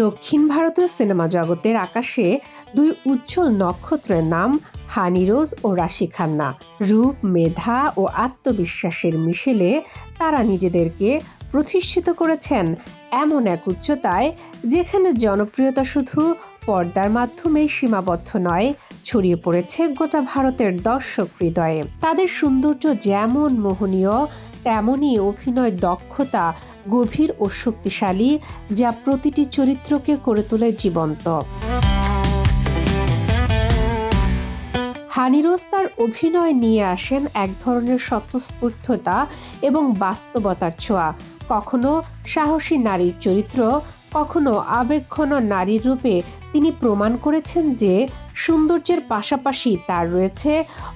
দক্ষিণ ভারতীয় সিনেমা জগতের আকাশে দুই উজ্জ্বল নক্ষত্রের নাম হানি রোজ ও রাশি খান্না। রূপ, মেধা ও আত্মবিশ্বাসের মিশেলে তারা নিজেদেরকে প্রতিষ্ঠিত করেছেন এমন এক উচ্চতায় যেখানে জনপ্রিয়তা শুধু পর্দার মাধ্যমেই সীমাবদ্ধ নয়, ছড়িয়ে পড়েছে গোটা ভারতের দর্শক হৃদয়ে। তাদের সৌন্দর্য যেমন মোহনীয়, তেমনই অভিনয় দক্ষতা গভীর ও শক্তিশালী, যা প্রতিটি চরিত্রকে করে তোলে জীবন্ত। হানি রোজ তার অভিনয় নিয়ে আসেন এক ধরনের স্বতঃস্ফূর্ততা এবং বাস্তবতার ছোঁয়া। কখনো সাহসী নারীর চরিত্র, কখনো আবেগঘন নারীর রূপে তিনি প্রমাণ করেছেন যে সৌন্দর্যের পাশাপাশি তার রয়েছে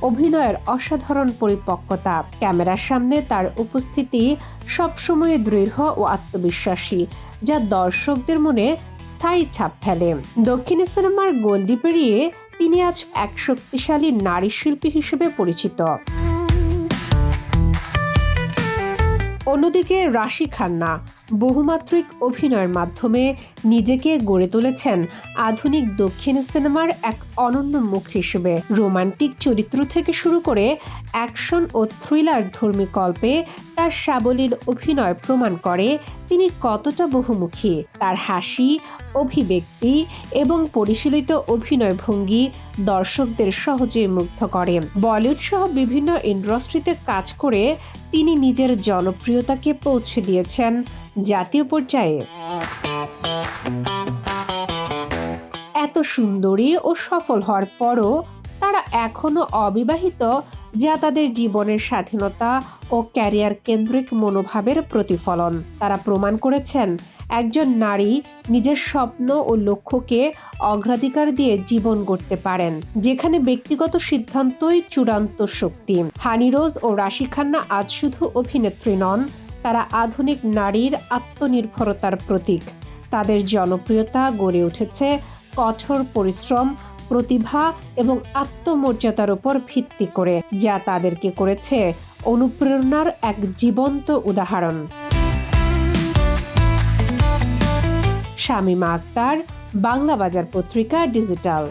অভিনয়ের অসাধারণ পরিপক্কতা। ক্যামেরার সামনে তার উপস্থিতি সবসময় দৃঢ় ও আত্মবিশ্বাসী, যা দর্শকদের মনে স্থায়ী ছাপ ফেলে। দক্ষিণী সিনেমার গণ্ডি পেরিয়ে তিনি আজ এক শক্তিশালী নারী শিল্পী হিসেবে পরিচিত। অন্যদিকে রাশি খান্না বহুমাত্রিক অভিনয়ের মাধ্যমে নিজেকে গড়ে তুলেছেন আধুনিক দক্ষিণী সিনেমার এক অনন্য মুখ হিসেবে। রোমান্টিক চরিত্র থেকে শুরু করে অ্যাকশন ও থ্রিলার ধর্মী গল্পে তার সাবলীল অভিনয় প্রমাণ করে তিনি কতটা বহুমুখী। তার হাসি, অভিব্যক্তি এবং পরিশীলিত অভিনয় ভঙ্গি দর্শকদের সহজে মুগ্ধ করে। বলিউড সহ বিভিন্ন ইন্ডাস্ট্রিতে কাজ করে তিনি নিজের জনপ্রিয়তাকে পৌঁছে দিয়েছেন জাতীয় পর্যায়ে। এত সুন্দরী ও সফল হওয়ার পরও তারা এখনো অবিবাহিত, যা তাদের জীবনের স্বাধীনতা ও ক্যারিয়ার কেন্দ্রিক মনোভাবের প্রতিফলন। তারা প্রমাণ করেছেন একজন নারী নিজের স্বপ্ন ও লক্ষ্যকে অগ্রাধিকার দিয়ে জীবন গড়তে পারেন, যেখানে ব্যক্তিগত সিদ্ধান্তই চূড়ান্ত শক্তি। হানি রোজ ও রাশি খান্না আজ শুধু অভিনেত্রী নন, তারা আধুনিক নারীর আত্মনির্ভরতার প্রতীক। তাদের জনপ্রিয়তা গড়ে উঠেছে কঠোর পরিশ্রম, প্রতিভা এবং আত্মমর্যাদার উপর ভিত্তি করে, যা তাদেরকে করেছে অনুপ্রেরণার এক জীবন্ত উদাহরণ। শামীমা আক্তার, বাংলা বাজার পত্রিকা, ডিজিটাল।